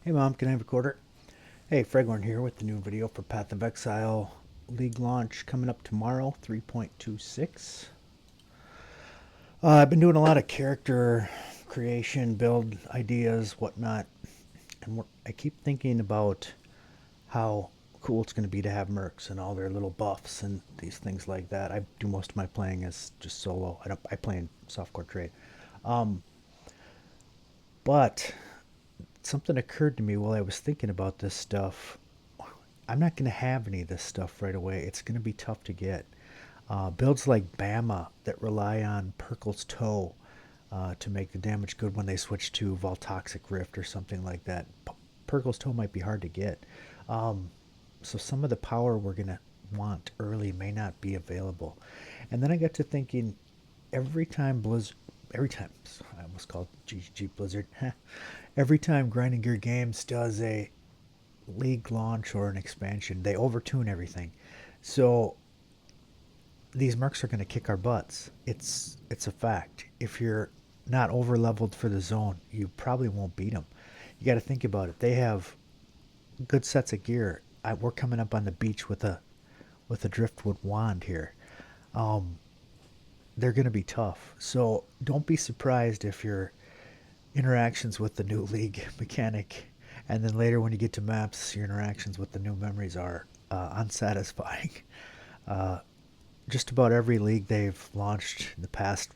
Hey Mom, can I have a quarter? Hey, Freghorn here with the new video for Path of Exile League launch coming up tomorrow, 3.26. I've been doing a lot of character creation, build ideas, whatnot, and I keep thinking about how cool it's going to be to have mercs and all their little buffs and these things like that. I do most of my playing as just solo. I play in softcore trade. Um, but something occurred to me while I was thinking about this stuff. I'm not going to have any of this stuff right away. It's going to be tough to get. Builds like Bama that rely on Perkle's Toe to make the damage good when they switch to Voltoxic Rift or something like that. Perkle's Toe might be hard to get. Um, so some of the power we're going to want early may not be available. And then I got to thinking every time Blizzard, every time, I almost called GG Blizzard, every time Grinding Gear Games does a league launch or an expansion, they overtune everything. So these mercs are going to kick our butts. It's a fact. If you're not over leveled for the zone, you probably won't beat them. You got to think about it. They have good sets of gear. We're coming up on the beach with a driftwood wand here. Um, they're going to be tough. So don't be surprised if your interactions with the new league mechanic, and then later when you get to maps, your interactions with the new memories are unsatisfying. Uh, just about every league they've launched in the past,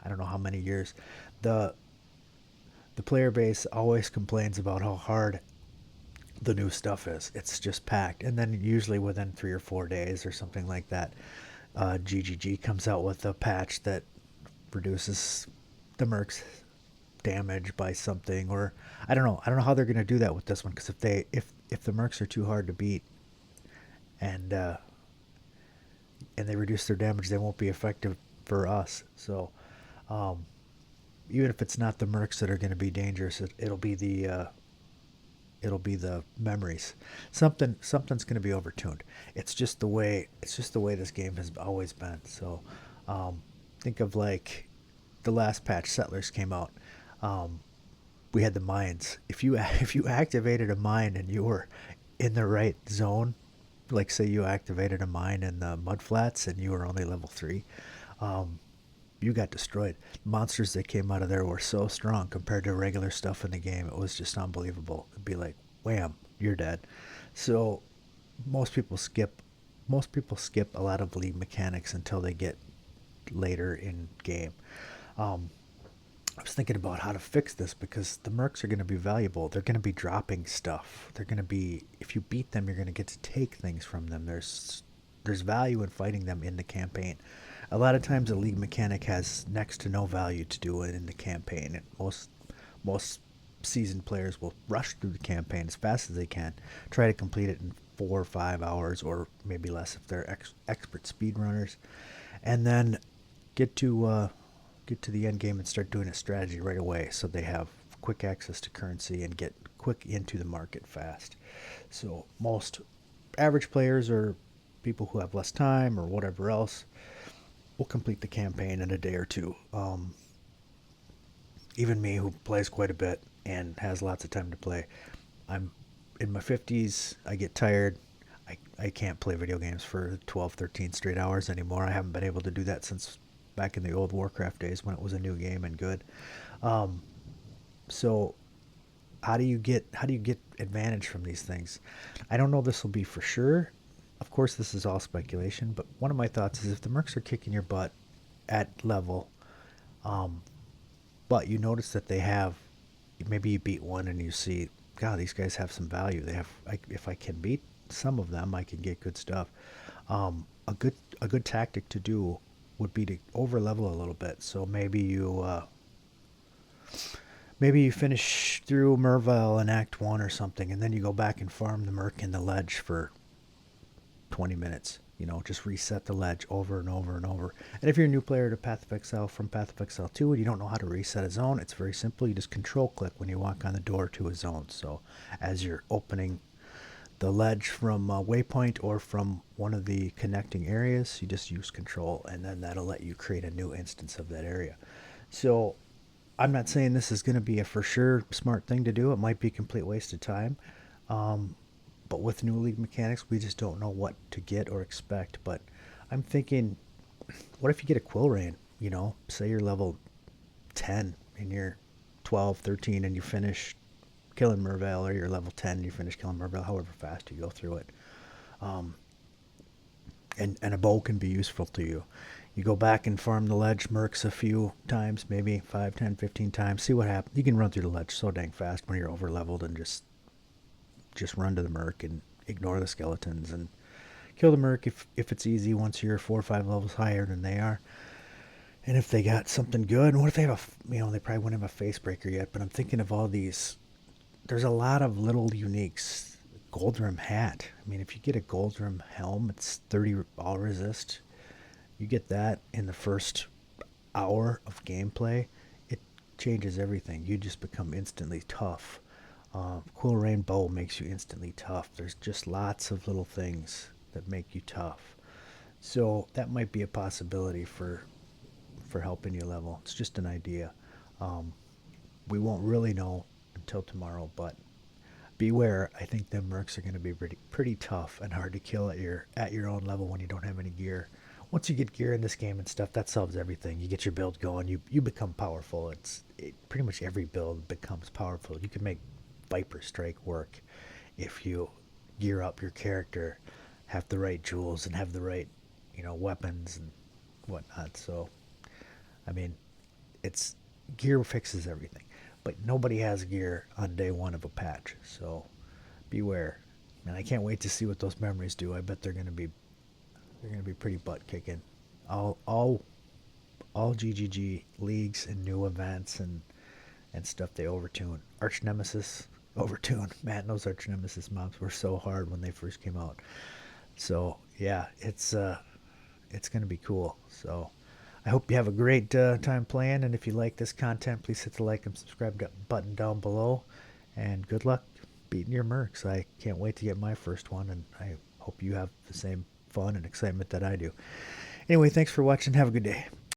I don't know how many years, the the player base always complains about how hard the new stuff is. It's just packed, and then usually within 3 or 4 days or something like that, GGG comes out with a patch that reduces the mercs damage by something, or I don't know how they're going to do that with this one, because if the mercs are too hard to beat and and they reduce their damage, they won't be effective for us. So um, even if it's not the mercs that are going to be dangerous, it'll be the memories. Something's going to be overtuned. It's just the way this game has always been. So um, think of like the last patch Settlers came out. Um, we had the mines. If you activated a mine and you were in the right zone, like say you activated a mine in the mudflats and you were only level 3, um, you got destroyed. Monsters that came out of there were so strong compared to regular stuff in the game. It was just unbelievable. It'd be like, wham, you're dead. So most people skip most people skip a lot of league mechanics until they get later in game. Um, I was thinking about how to fix this because the mercs are going to be valuable. They're going to be dropping stuff. They're going to be, if you beat them, you're going to get to take things from them. There's value in fighting them in the campaign. A lot of times a league mechanic has next to no value to do it in the campaign. And most seasoned players will rush through the campaign as fast as they can, try to complete it in 4 or 5 hours, or maybe less if they're expert speedrunners, and then get to get to the end game and start doing a strategy right away, so they have quick access to currency and get quick into the market fast. So most average players or people who have less time or whatever else will complete the campaign in a day or two. Even me, who plays quite a bit and has lots of time to play, I'm in my 50s. I get tired. I can't play video games for 12, 13 straight hours anymore. I haven't been able to do that since back in the old Warcraft days when it was a new game and good. Um, so how do you get advantage from these things? I don't know this will be for sure. Of course, this is all speculation, but one of my thoughts is if the mercs are kicking your butt at level, um, but you notice that they have, maybe you beat one and you see, God, these guys have some value. They have, if I can beat some of them, I can get good stuff. A good tactic to do would be to over level a little bit. So maybe you finish through Merville in Act One or something, and then you go back and farm the Merc in the ledge for 20 minutes. You know, just reset the ledge over and over and over. And if you're a new player to Path of Exile from Path of Exile 2 and you don't know how to reset a zone, it's very simple. You just control click when you walk on the door to a zone. So as you're opening the ledge from a waypoint or from one of the connecting areas, you just use control, and then that'll let you create a new instance of that area. So I'm not saying this is going to be a for sure smart thing to do. It might be a complete waste of time. Um, but with new league mechanics, we just don't know what to get or expect. But I'm thinking, what if you get a quill rain? You know, say you're level 10 and you're 12, 13, and you finish killing Mervale, or you're level 10 and you finish killing Mervale, however fast you go through it. Um, and a bow can be useful to you. You go back and farm the ledge mercs a few times, maybe 5, 10, 15 times. See what happens. You can run through the ledge so dang fast when you're over leveled, and just run to the merc and ignore the skeletons and kill the merc if it's easy once you're 4 or 5 levels higher than they are. And if they got something good, what if they have they probably wouldn't have a face breaker yet, but I'm thinking of all these. There's a lot of little uniques. Gold rim hat. I mean, if you get a gold rim helm, it's 30 all resist. You get that in the first hour of gameplay, it changes everything. You just become instantly tough. Quill Rainbow makes you instantly tough. There's just lots of little things that make you tough. So that might be a possibility for helping you level. It's just an idea. Um, we won't really know until tomorrow, but beware. I think them mercs are going to be pretty tough and hard to kill at your own level when you don't have any gear. Once you get gear in this game and stuff, that solves everything. You get your build going, you become powerful. Pretty much every build becomes powerful. You can make Viper Strike work if you gear up your character, have the right jewels, and have the right weapons and whatnot. So I mean, it's gear fixes everything, but nobody has gear on day one of a patch. So beware. And I can't wait to see what those memories do. I bet they're gonna be pretty butt kicking. All all all GGG leagues and new events and stuff they overtune. Arch Nemesis overtune. Man, those Arch Nemesis mobs were so hard when they first came out. So yeah, it's gonna be cool. So I hope you have a great time playing, and if you like this content, please hit the like and subscribe button down below. And good luck beating your mercs. I can't wait to get my first one, and I hope you have the same fun and excitement that I do. Anyway, thanks for watching. Have a good day.